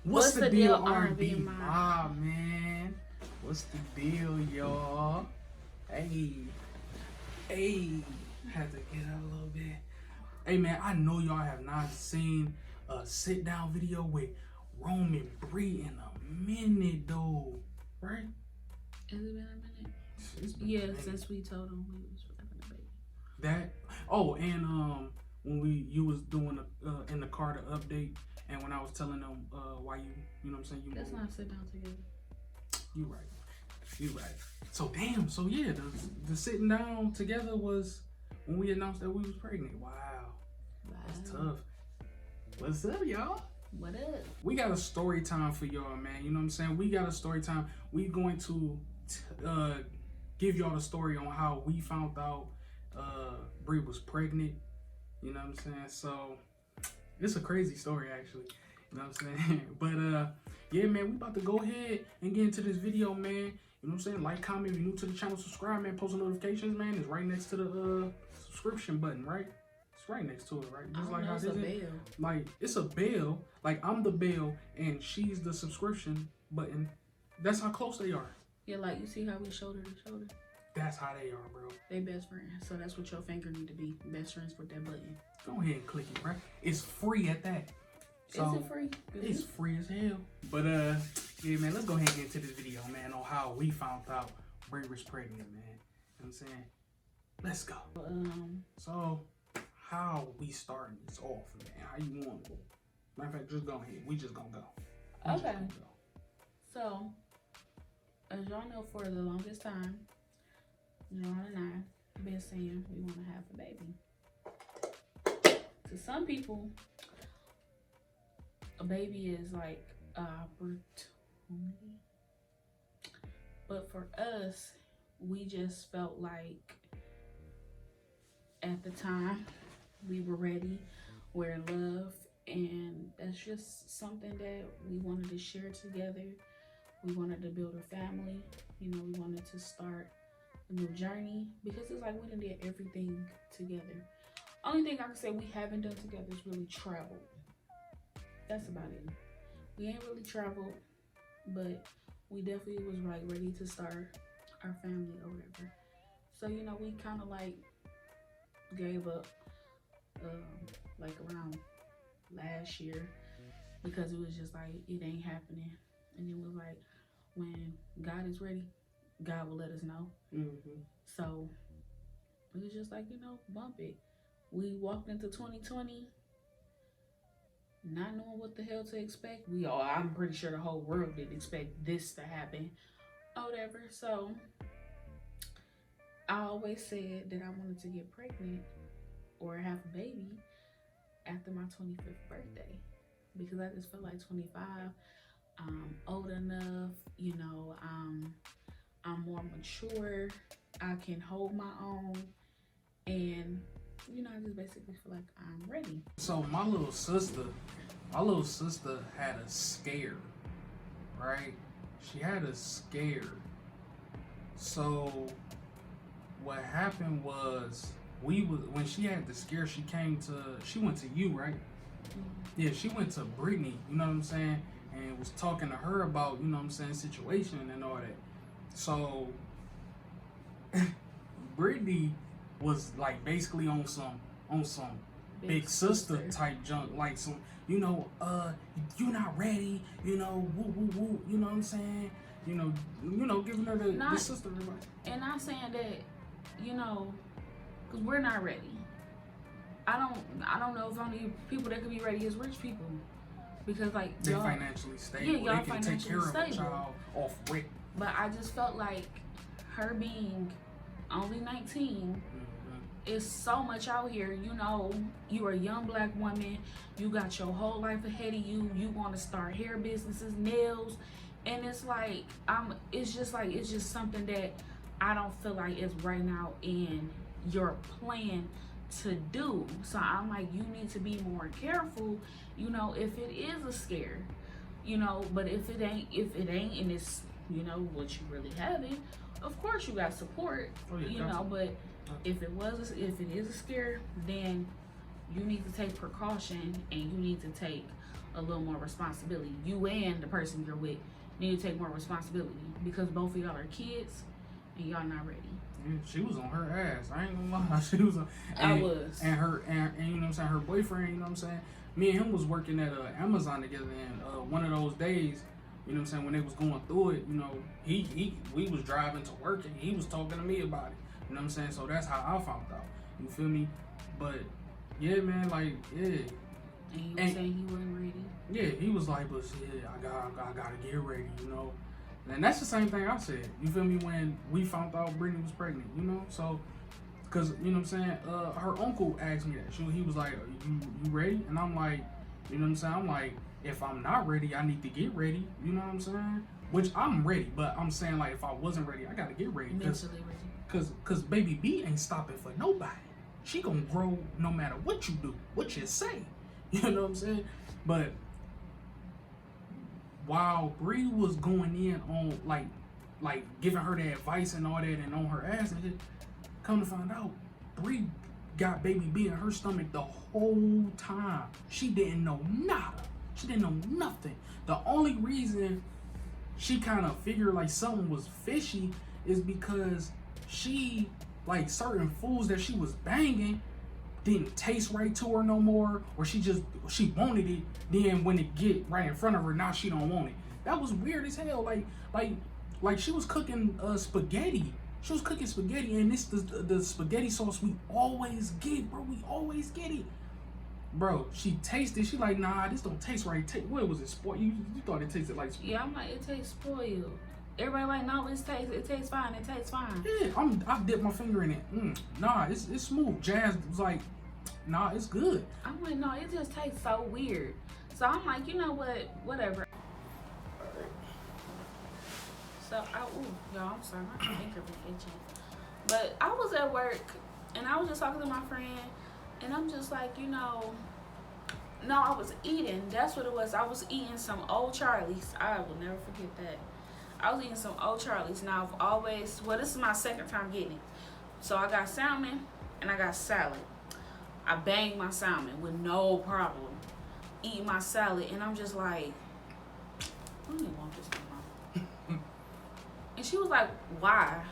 What's the deal, R&B mob, man? What's the deal, y'all? Hey, had to get out a little bit. Hey, man, I know y'all have not seen a sit-down video with Rome&Brii in a minute, though, right? Has it been a minute? Yeah, since we told him we was having a baby. That, oh, and when you was doing in the car the update, and when I was telling them why you know what I'm saying, that's not sit down together. You right. So damn, so yeah, the sitting down together was when we announced that we was pregnant. Wow. That's tough. What's up, y'all? What up? We got a story time for y'all, man. You know what I'm saying? We got a story time. We going to give y'all the story on how we found out Brii was pregnant. You know what I'm saying? So it's a crazy story, actually. You know what I'm saying? But yeah, man, we about to go ahead and get into this video, man. You know what I'm saying? Like, comment if you're new to the channel, subscribe, man. Post notifications, man. It's right next to the subscription button, right? It's right next to it, right? Just like how it's a bell. Like, it's a bell. Like, I'm the bell and she's the subscription button. That's how close they are. Yeah, like you see how we shoulder to shoulder? That's how they are, bro. They best friends. So that's what your finger need to be. Best friends with that button. Go ahead and click it, bro. It's free at that. So, is it free? It's free as hell. But yeah, man, let's go ahead and get into this video, man, on how we found out Brii was pregnant, man. You know what I'm saying? Let's go. So how we starting this off, man? How you want to go? Matter of fact, just go ahead. We just gonna go. Okay. So, as y'all know, for the longest time, John and I have been saying we want to have a baby. To some people, a baby is like an opportunity. But for us, we just felt like at the time we were ready, we're in love, and that's just something that we wanted to share together. We wanted to build a family. You know, we wanted to start a new journey because it's like we done did everything together. Only thing I can say we haven't done together is really travel. That's about it. We ain't really traveled, but we definitely was like ready to start our family or whatever. So, you know, we kind of like gave up like around last year because it was just like it ain't happening. And then we're like, when God is ready, God will let us know. So it was just like, you know, bump it. We walked into 2020 not knowing what the hell to expect. I'm pretty sure the whole world didn't expect this to happen or whatever. So I always said that I wanted to get pregnant or have a baby after my 25th birthday because I just felt like 25, I'm old enough, you know, I'm more mature, I can hold my own, and you know, I just basically feel like I'm ready. So my little sister had a scare, right? She had a scare. So what happened was when she had the scare, she went to you, right? Yeah, she went to Brittany, you know what I'm saying? And was talking to her about, you know what I'm saying, situation and all that. So Brittany was like basically on some big sister type junk, like some, you know, you're not ready, you know, woo woo woo, you know what I'm saying? You know, giving her the sister advice. And not saying that, you know, because we're not ready. I don't know if only people that could be ready is rich people. Because like they're financially stable. Yeah, y'all they can take care of a child off rip. But I just felt like her being only 19 is so much out here. You know, you're a young black woman, you got your whole life ahead of you, you want to start hair businesses, nails, and it's like it's just something that I don't feel like is right now in your plan to do. So I'm like, you need to be more careful, you know, if it is a scare, you know, but if it ain't and it's, you know, what you really having, of course you got support. You know, but if it is a scare, then you need to take precaution and you need to take a little more responsibility. You and the person you're with need to take more responsibility because both of y'all are kids and y'all not ready. Yeah, she was on her ass. I ain't gonna lie. She was on. I was. And you know what I'm saying, her boyfriend, you know what I'm saying? Me and him was working at Amazon together, and one of those days, you know what I'm saying, when they was going through it, you know, we was driving to work and he was talking to me about it. You know what I'm saying? So that's how I found out. You feel me? But yeah, man, like, yeah. And he was saying he wasn't ready. Yeah, he was like, but shit, I gotta get ready, you know. And that's the same thing I said. You feel me? When we found out Brittany was pregnant, you know. So, cause you know what I'm saying. Her uncle asked me that. He was like, "You ready?" And I'm like, you know what I'm saying. I'm like, if I'm not ready, I need to get ready. You know what I'm saying? Which I'm ready, but I'm saying like, if I wasn't ready, I gotta get ready. Mentally ready. Cause baby B ain't stopping for nobody. She gonna grow no matter what you do, what you say. You know what I'm saying? But while Brii was going in on like giving her the advice and all that and on her ass and shit, come to find out, Brii got baby B in her stomach the whole time. She didn't know nada. She didn't know nothing. The only reason she kind of figured like something was fishy is because she, like, certain foods that she was banging didn't taste right to her no more, or she wanted it. Then when it get right in front of her, now she don't want it. That was weird as hell. Like she was cooking spaghetti. She was cooking spaghetti, and this the spaghetti sauce we always get, bro. We always get it, bro. She tasted. She like, nah, this don't taste right. What was it? Spoiled? You thought it tasted like spoiled? Yeah, I'm like, it tastes spoiled. Everybody like, no, it tastes fine. It tastes fine. Yeah, I dipped my finger in it. Nah, it's smooth. Jazz was like, nah, it's good. I'm like, no, it just tastes so weird. So I'm like, you know what? Whatever. So y'all, I'm sorry, my finger been itching. But I was at work and I was just talking to my friend, and I'm just like, you know, no, I was eating. That's what it was. I was eating some old Charlie's. I will never forget that. I was eating some old Charlie's. Now I've always, this is my second time getting it. So I got salmon and I got salad. I banged my salmon with no problem. Eating my salad, and I'm just like, I don't even want this no more. And she was like, why?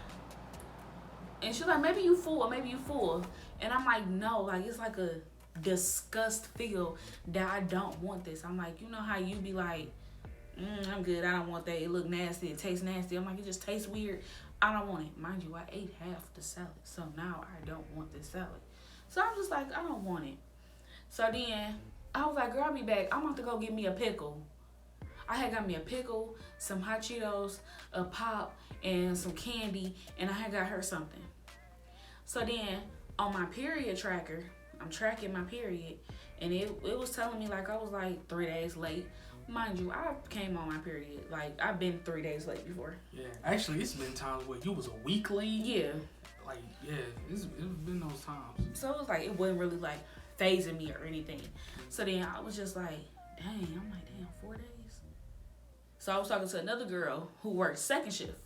And she was like, maybe you full, or maybe you full. And I'm like, no, like, it's like a disgust feel that I don't want this. I'm like, you know how you be like, I'm good, I don't want that. It look nasty, it tastes nasty. I'm like, it just tastes weird. I don't want it. Mind you, I ate half the salad, so now I don't want this salad. So I'm just like, I don't want it. So then I was like, girl, I'll be back. I'm about to go get me a pickle. I had got me a pickle, some hot Cheetos, a pop, and some candy, and I had got her something. So then on my period tracker, I'm tracking my period, and it was telling me like I was like 3 days late. Mind you, I came on my period. Like, I've been 3 days late before. Yeah, actually, it's been times where you was a week late. Yeah. Like, yeah, it's been those times. So it was like, it wasn't really like phasing me or anything. So then I was just like, dang, I'm like, damn, 4 days? So I was talking to another girl who worked second shift.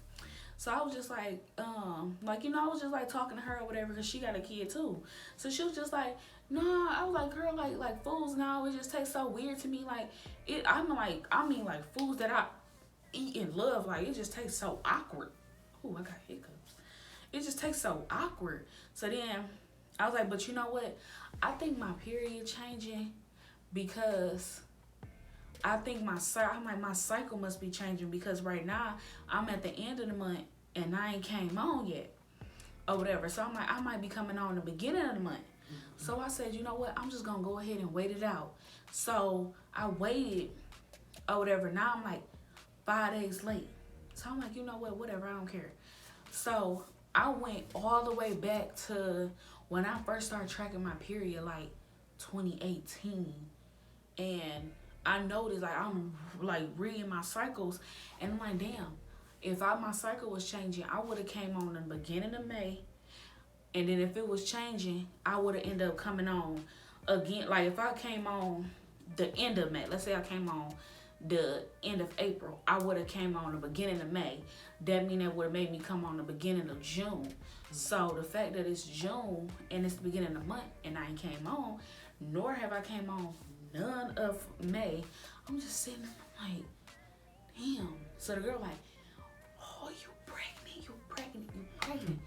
So I was just like, you know, I was just like talking to her or whatever, because she got a kid too. So she was just like, no, I was like, girl, like foods now, it just tastes so weird to me. Like, I mean like foods that I eat and love, like, it just tastes so awkward. Ooh, I got hiccups. It just tastes so awkward. So then I was like, but you know what? I think my period changing because I think my cycle must be changing, because right now I'm at the end of the month and I ain't came on yet or whatever. So I'm like, I might be coming on the beginning of the month. Mm-hmm. So I said, you know what? I'm just going to go ahead and wait it out. So I waited or whatever. Now I'm like 5 days late. So I'm like, you know what? Whatever. I don't care. So I went all the way back to when I first started tracking my period, like 2018. And I noticed, like, I'm like reading my cycles, and I'm like, damn, if my cycle was changing, I would have came on in the beginning of May, and then if it was changing, I would have ended up coming on again. Like, if I came on the end of May, let's say I came on the end of April, I would have came on the beginning of May. That mean that would have made me come on the beginning of June. So the fact that it's June and it's the beginning of the month and I ain't came on, nor have I came on none of May. I'm just sitting there, I'm like, damn. So the girl like, oh, you pregnant, you pregnant, you pregnant.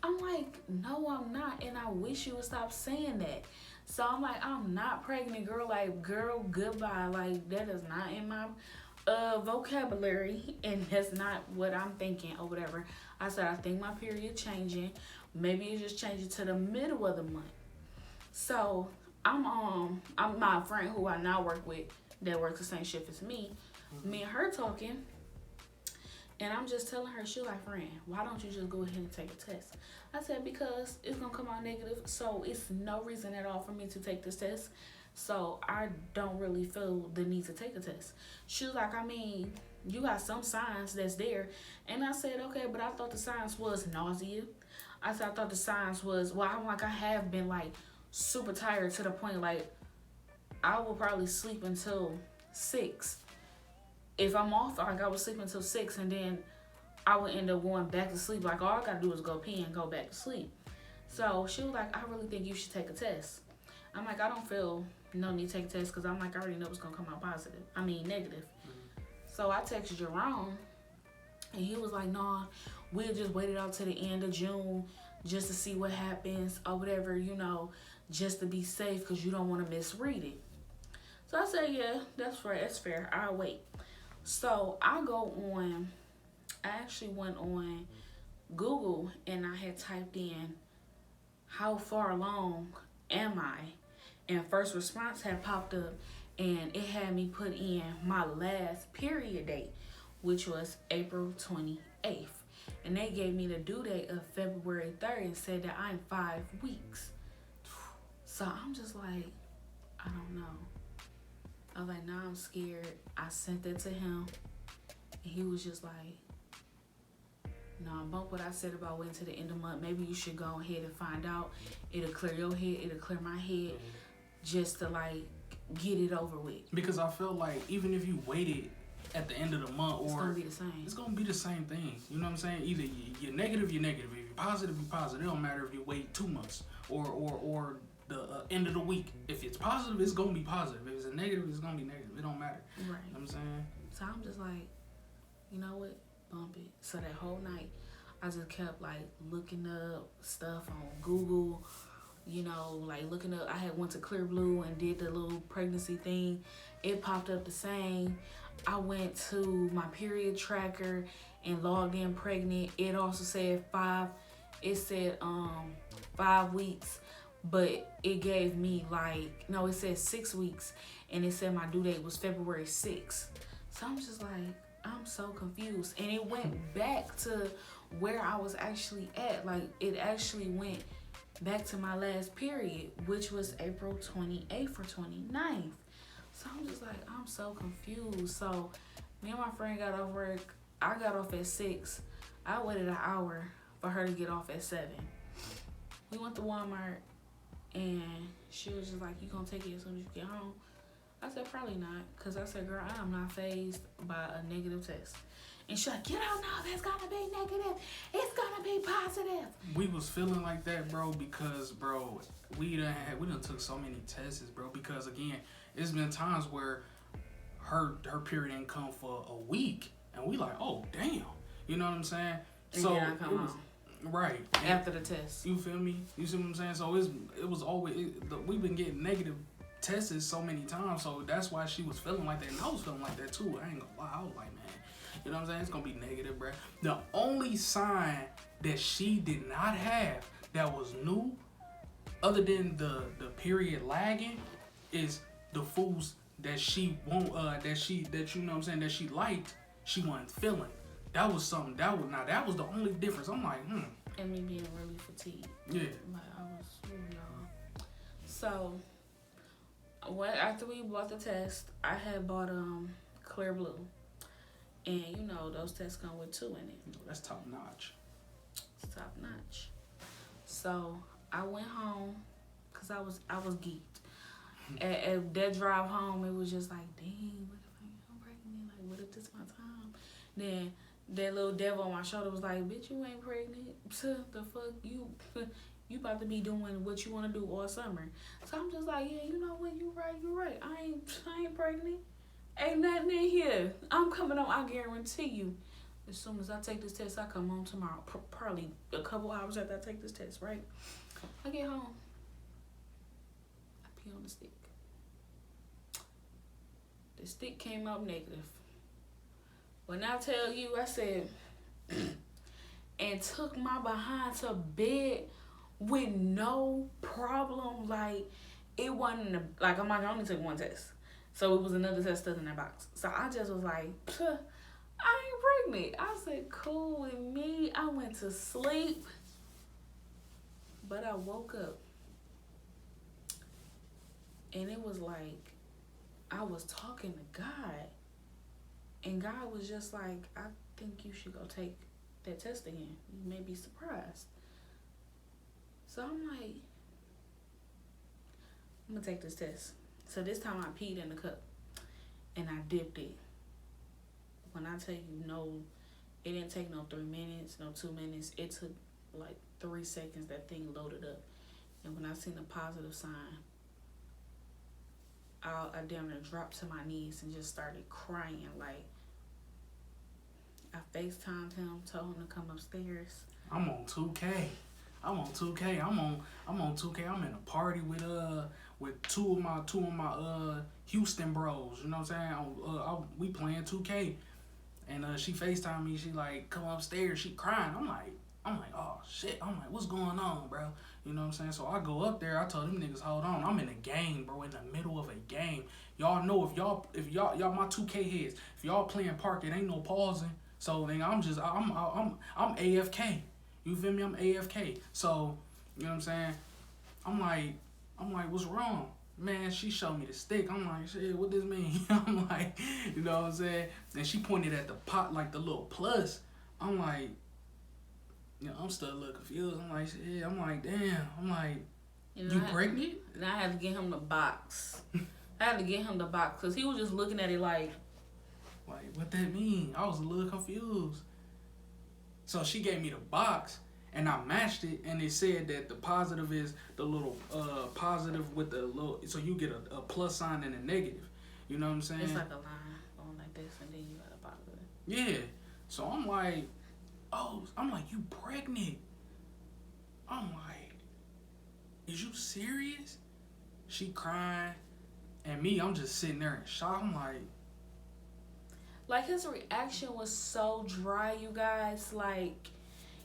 I'm like, no, I'm not, and I wish you would stop saying that. So I'm like, I'm not pregnant, girl. Like, girl, goodbye. Like, that is not in my vocabulary, and that's not what I'm thinking or whatever. I said, I think my period changing. Maybe it just changing to the middle of the month. So I'm my friend who I now work with that works the same shift as me. Me and her talking. And I'm just telling her, she like, friend, why don't you just go ahead and take a test? I said, because it's going to come out negative, so it's no reason at all for me to take this test. So I don't really feel the need to take a test. She was like, I mean, you got some signs that's there. And I said, okay, but I thought the signs was nausea. I said, I thought the signs was, well, I'm like, I have been like super tired to the point like I will probably sleep until 6. If I'm off, like I was sleeping until 6, and then I would end up going back to sleep. Like, all I gotta do is go pee and go back to sleep. So she was like, I really think you should take a test. I'm like, I don't feel no need to take a test because I'm like, I already know it's gonna come out negative. So I texted Jerome, and he was like, nah, we'll just wait it out to the end of June just to see what happens or whatever, just to be safe because you don't want to misread it. So I said, yeah, that's right, that's fair. I'll wait. So I actually went on Google and I had typed in, how far along am I? And first response had popped up, and it had me put in my last period date, which was April 28th. And they gave me the due date of February 3rd and said that I'm 5 weeks. So I'm just like, I don't know. I was like, nah, I'm scared. I sent that to him, and he was just like, nah, bump what I said about waiting to the end of the month. Maybe you should go ahead and find out. It'll clear your head. It'll clear my head, just to like get it over with. Because I feel like even if you waited at the end of the month, it's gonna be the same. It's gonna be the same thing. You know what I'm saying? Either you're negative, you're negative. If you're positive, you're positive. It don't matter if you wait 2 months or the end of the week. If it's positive, it's gonna be positive. If it's a negative, it's gonna be negative. It don't matter. Right. You know what I'm saying? So I'm just like, you know what? Bump it. So that whole night, I just kept like looking up stuff on Google. Like looking up. I had went to Clear Blue and did the little pregnancy thing. It popped up the same. I went to my period tracker and logged in pregnant. It also said 5. It said 5 weeks. But it gave me it said 6 weeks, and it said my due date was February 6th. So I'm just like, I'm so confused. And it went back to where I was actually at. Like, it actually went back to my last period, which was April 28th or 29th. So I'm just like, I'm so confused. So me and my friend got off work. I got off at 6. I waited an hour for her to get off at 7. We went to Walmart. And she was just like, you gonna take it as soon as you get home? I said, probably not. Because I said, girl, I am not fazed by a negative test. And she's like, get out now. That's gonna be negative. It's gonna be positive. We was feeling like that, bro, because, bro, we done took so many tests, bro. Because, again, it's been times where her period didn't come for a week. And we like, oh, damn. You know what I'm saying? And so then I come home. Right. After the test. You feel me? You see what I'm saying? So it was always, we've been getting negative tests so many times, so that's why she was feeling like that, and I was feeling like that too. I ain't gonna lie. I was like, man, you know what I'm saying? It's gonna be negative, bro. The only sign that she did not have that was new, other than the period lagging, is the foods that she won't, that you know what I'm saying, that she liked, she wasn't feeling. That was something. That was the only difference. I'm like, And me being really fatigued. Yeah. Like, I was really on. So, after we bought the test, I had bought Clear Blue. And those tests come with 2 in it. That's top notch. It's top notch. So, I went home because I was geeked. At that drive home, it was just like, dang, what if I'm pregnant? Like, what if this is my time? Then that little devil on my shoulder was like, bitch, you ain't pregnant. The fuck, You about to be doing what you want to do all summer. So I'm just like, yeah, you know what? You right. I ain't pregnant. Ain't nothing in here. I'm coming on. I guarantee you. As soon as I take this test, I come home tomorrow. Probably a couple hours after I take this test, right? I get home. I pee on the stick. The stick came out negative. When I tell you, I said, and took my behind to bed with no problem. Like, it wasn't, like, I'm like, I only took one test. So it was another test stuck in that box. So I just was like, I ain't pregnant. I said, cool with me. I went to sleep. But I woke up. And it was like, I was talking to God. And God was just like, I think you should go take that test again. You may be surprised. So I'm like, I'm going to take this test. So this time I peed in the cup. And I dipped it. When I tell you, no, it didn't take no 3 minutes, no 2 minutes. It took like 3 seconds. That thing loaded up. And when I seen the positive sign, I down there dropped to my knees and just started crying. Like, I FaceTimed him, told him to come upstairs. I'm on 2K. I'm on 2K. I'm on 2K. I'm in a party with two of my Houston bros. You know what I'm saying? We playing 2K, and she FaceTimed me. She like, come upstairs. She crying. I'm like, oh shit. I'm like, what's going on, bro? You know what I'm saying? So I go up there. I told them niggas, hold on. I'm in a game, bro. In the middle of a game. Y'all know if y'all my 2K heads. If y'all playing park, it ain't no pausing. So then I'm AFK. You feel me? I'm AFK. So, you know what I'm saying? I'm like, what's wrong? Man, she showed me the stick. I'm like, shit, what this mean? I'm like, you know what I'm saying? And she pointed at the pot, like the little plus. I'm like, you know, I'm still a little confused. I'm like, shit, I'm like, damn. I'm like, you pregnant? And I had to get him the box. Because he was just looking at it like, what that mean? I was a little confused. So she gave me the box, and I matched it, and it said that the positive is the little positive with the little, so you get a plus sign and a negative. You know what I'm saying? It's like a line going like this, and then you got a positive. Yeah. So I'm like, you pregnant? I'm like, is you serious? She crying, and me, I'm just sitting there in shock. I'm like his reaction was so dry, you guys. Like,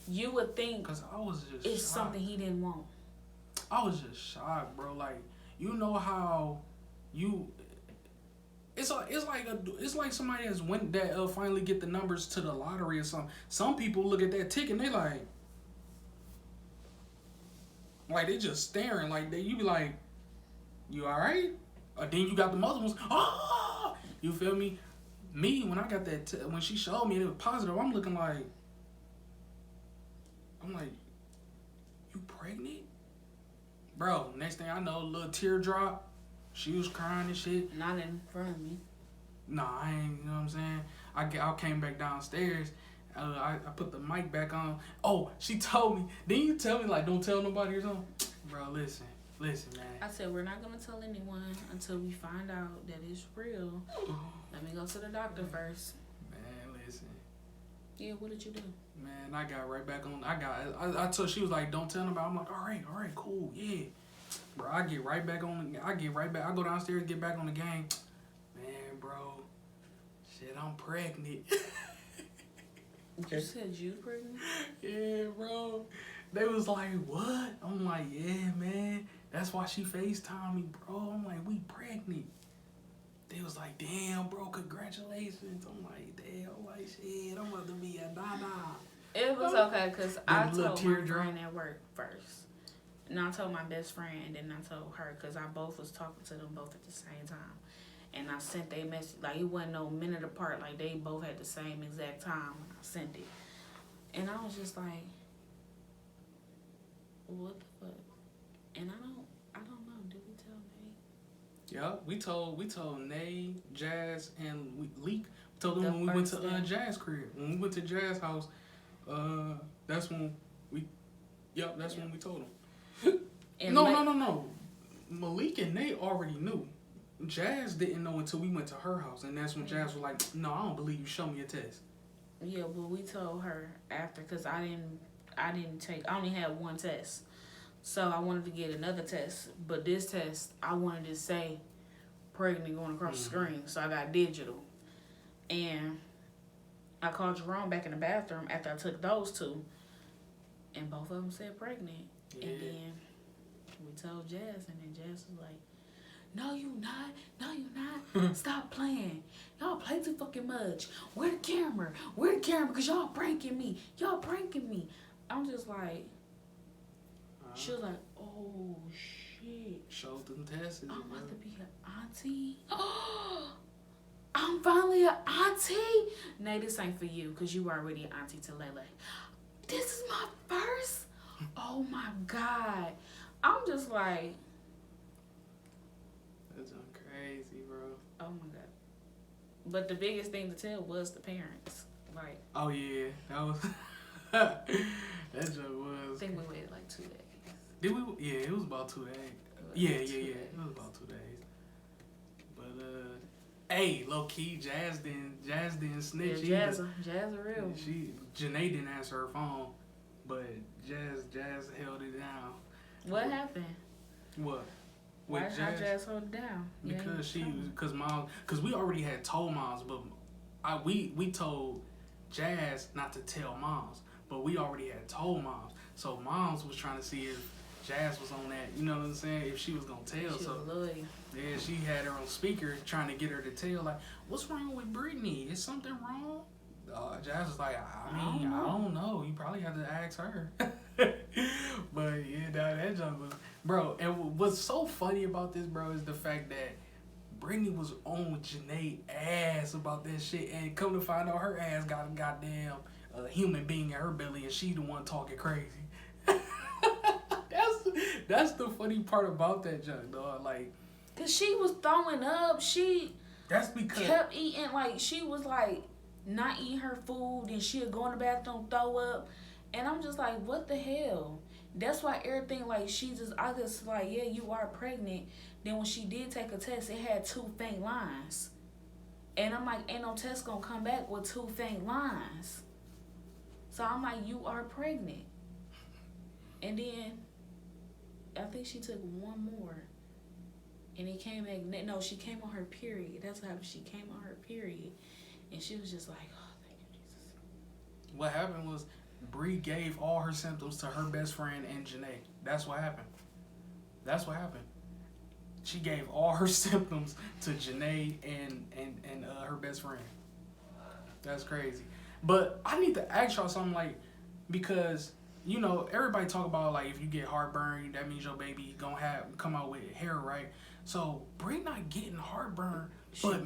you would think, because I was just it's shocked. something he didn't want. I was just shocked, bro. Like, you know how you, it's like somebody that's went that finally get the numbers to the lottery or something. Some people look at that ticket and they like they just staring. Like, you be like, you all right? Or then you got the other ones. Oh, you feel me? Me, when I got that, when she showed me and it was positive, I'm looking like, you pregnant? Bro, next thing I know, a little teardrop. She was crying and shit. Not in front of me. Nah, I ain't, you know what I'm saying? I came back downstairs. I put the mic back on. Oh, she told me. Didn't you tell me, like, don't tell nobody or something? Bro, listen, man. I said, we're not going to tell anyone until we find out that it's real. Let me go to the doctor first. Man, listen. Yeah, what did you do? Man, I got right back on. I told, she was like, don't tell nobody. I'm like, all right, cool, yeah. Bro, I get right back. I go downstairs, get back on the game. Man, bro, shit, I'm pregnant. You said you pregnant? Yeah, bro. They was like, what? I'm like, yeah, man. That's why she FaceTimed me, bro. I'm like, we pregnant. They was like, damn, bro, congratulations. I'm like, damn. I'm like, shit, I'm about to be a dada. It was okay, because I told my friend at work first. And I told my best friend, and then I told her, because I both was talking to them both at the same time. And I sent their message, like, it wasn't no minute apart, like, they both had the same exact time when I sent it. And I was just like, what the fuck? And I don't know, did we tell Nique? Yeah, we told Nay, Jazz, and Leak. We told them when we went to Jazz crib. When we went to Jazz house, that's when we told them. And No. Malik and Nate already knew. Jazz didn't know until we went to her house, and that's when Jazz was like, "No, I don't believe you. Show me a test." Yeah, but we told her after because I only had one test, so I wanted to get another test. But this test, I wanted to say pregnant going across the screen, so I got digital, and I called Jerome back in the bathroom after I took those two, and both of them said pregnant. Yeah. And then we told Jazz, and then Jazz was like, "No, you not. No, you not. Stop playing. Y'all play too fucking much. Where the camera? Where the camera? Because y'all pranking me. Y'all pranking me." I'm just like, she was like, "Oh, shit. Showed them tests. I'm about to be an auntie. I'm finally an auntie." Nay, this ain't for you because you already an auntie to Lele. This is my first? Oh, my God. I'm just like, that's crazy, bro. oh my God. But the biggest thing to tell was the parents. Like, oh yeah, that was that joke was. I think we waited like 2 days. Did we? Yeah, it was about 2 days. Yeah. It was about 2 days. But hey, low key, Jazz didn't snitch. Yeah, Jazz real. Janae didn't answer her phone, but Jazz held it down. What happened? What? Why did Jazz hold it down? Because we already had told moms, but we told Jazz not to tell moms, but we already had told moms. So moms was trying to see if Jazz was on that, you know what I'm saying? If she was gonna tell. She was loyal. Yeah, she had her on speaker trying to get her to tell, like, what's wrong with Brittany? Is something wrong? Jazz was like, I don't know. You probably have to ask her. But yeah, that junk was, bro. And what's so funny about this, bro, is the fact that Brittany was on Janae ass about that shit, and come to find out her ass got a goddamn human being in her belly, and she the one talking crazy. That's the funny part about that junk, dog. Like, cause she was throwing up. That's because kept eating, like, she was like not eating her food, and she'd go in the bathroom, throw up, and I'm just like, what the hell? That's why everything, like, I just like, yeah, you are pregnant. Then when she did take a test, it had 2 faint lines, and I'm like, ain't no test gonna come back with 2 faint lines. So I'm like, you are pregnant. And then I think she took 1 more, and it came back. No, she came on her period. That's what happened. She came on her period, and she was just like, oh, thank you, Jesus. What happened was Brii gave all her symptoms to her best friend and Janae. That's what happened. She gave all her symptoms to Janae and her best friend. That's crazy. But I need to ask y'all something, like, because, you know, everybody talk about, like, if you get heartburn, that means your baby gonna come out with hair, right? So Brii not getting heartburn, but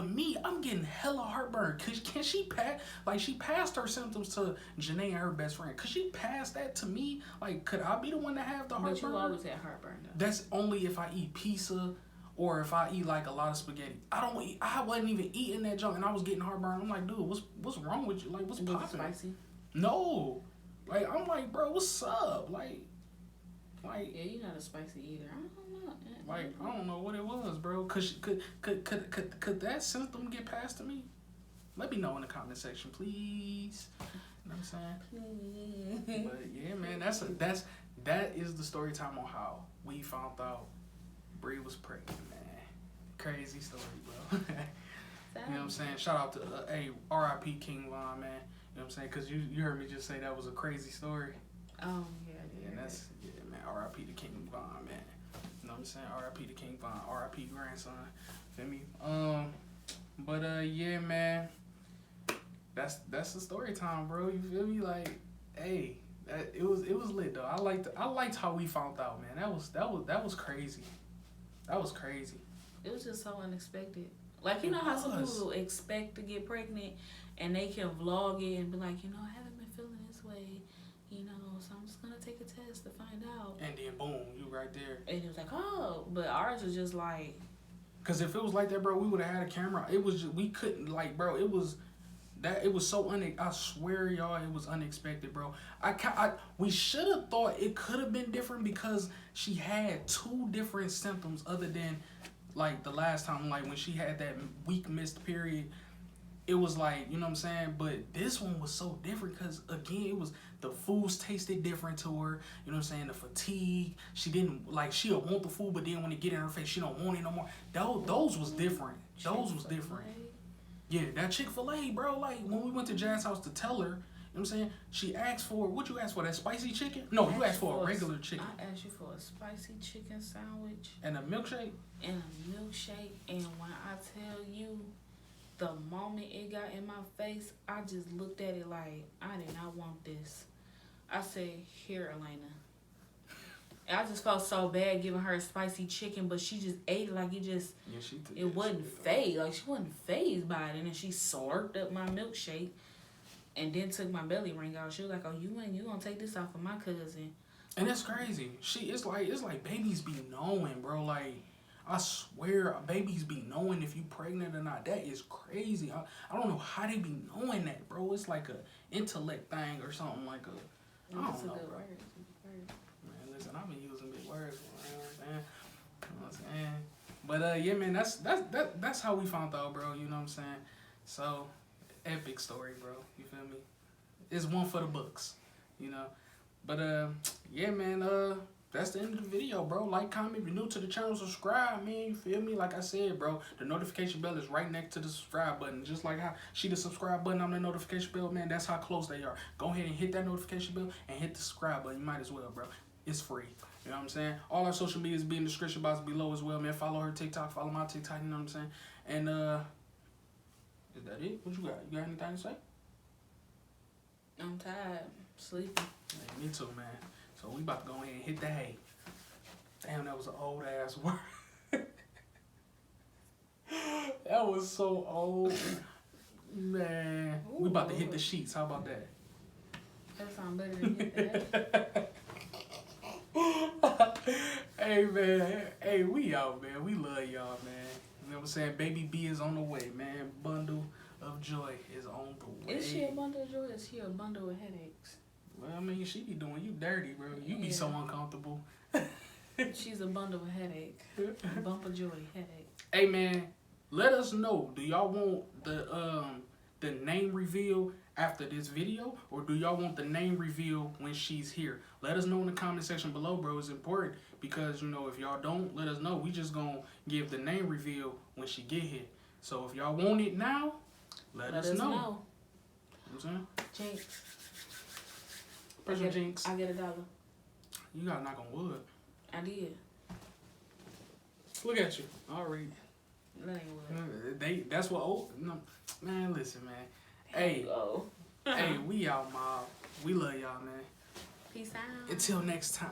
me, I'm getting hella heartburn. Can she pass? Like, she passed her symptoms to Janae and her best friend. Could she pass that to me? Like, could I be the one to have the heartburn? But you always had heartburn, though. That's only if I eat pizza or if I eat, like, a lot of spaghetti. I wasn't even eating that junk, and I was getting heartburn. I'm like, dude, what's wrong with you? Like, what's popping? Spicy? No. Like, I'm like, bro, what's up? Like, yeah, you're not a spicy either. I don't know. Like, I don't know what it was, bro. Could that symptom get passed to me? Let me know in the comment section, please. You know what I'm saying? But yeah, man, that is the story time on how we found out Brii was pregnant, man. Crazy story, bro. You know what I'm saying? Shout out to R.I.P. King Von, man. You know what I'm saying? Because you heard me just say that was a crazy story. Oh, yeah. And man, R.I.P. to King Von, man. You know what I'm saying? R.I.P. to King Von, R.I.P. grandson. Feel me? But yeah, man. That's the story time, bro. You feel me? Like, hey, it was lit though. I liked how we found out, man. That was crazy. That was crazy. It was just so unexpected. Like, you know how some people expect to get pregnant and they can vlog it and be like, you know, I haven't been feeling this way, you know, so I'm just gonna take a test to find out. And then boom, you right there. And it was like, oh, but ours was just like, cause if it was like that, bro, we would have had a camera. It was just, we couldn't, like, bro, it was That it was so I swear, y'all, it was unexpected, bro. We should have thought it could have been different because she had 2 different symptoms other than like the last time, like when she had that week missed period. It was like, you know what I'm saying? But this one was so different because, again, it was the foods tasted different to her. You know what I'm saying? The fatigue. She didn't, like, she'll want the food, but then when it get in her face, she don't want it no more. Those was different. Those was different. Yeah, that Chick-fil-A, bro. Like, when we went to Jazz's house to tell her, you know what I'm saying? She asked for, what you asked for, that spicy chicken? No, you asked for a regular chicken. I asked you for a spicy chicken sandwich. And a milkshake? And a milkshake. And when I tell you, the moment it got in my face, I just looked at it like, I did not want this. I said, here, Elena. And I just felt so bad giving her a spicy chicken, but she just ate it like it just, it wasn't phased. Like, she wasn't phased by it. And then she slurped up my milkshake and then took my belly ring out. She was like, oh, you gonna take this off of my cousin. And that's crazy. It's like babies be knowing, bro. Like, I swear, babies be knowing if you pregnant or not. That is crazy. I don't know how they be knowing that, bro. It's like a intellect thing or something like a. I don't know, bro. Man, listen, I've been using big words, you know what I'm saying? But yeah, man, that's how we found out, bro. You know what I'm saying? So, epic story, bro. You feel me? It's one for the books, you know. But yeah, man. That's the end of the video, bro. Like, comment, if you're new to the channel, subscribe, man. You feel me? Like I said, bro, the notification bell is right next to the subscribe button. Just like how she the subscribe button on the notification bell, man, that's how close they are. Go ahead and hit that notification bell and hit the subscribe button. You might as well, bro. It's free. You know what I'm saying? All our social medias be in the description box below as well, man. Follow her TikTok, follow my TikTok, you know what I'm saying? And is that it? What you got? You got anything to say? I'm tired. Sleeping. Man, me too, man. So we about to go ahead and hit the hay. Damn, that was an old ass word. That was so old. Man. Ooh, we about to hit the sheets. How about that? That sounds better than hit that. Hey, man. Hey, we out, man. We love y'all, man. You know what I'm saying? Baby B is on the way, man. Bundle of joy is on the way. Is she a bundle of joy or is she a bundle of headaches? Well, I mean, she be doing you dirty, bro. You be so uncomfortable. She's a bundle of headache. Bump of joy, headache. Hey, man, let us know. Do y'all want the name reveal after this video, or do y'all want the name reveal when she's here? Let us know in the comment section below, bro. It's important because, you know, if y'all don't let us know, we just gonna give the name reveal when she get here. So if y'all want it now, let us know. You know what I'm saying? Jinx. Personal jinx. I get $1. You gotta knock on wood. I did. Look at you. Already. That ain't wood. That's what old. No, man, listen, man. Hey. Hey, we out, mob. We love y'all, man. Peace out. Until next time.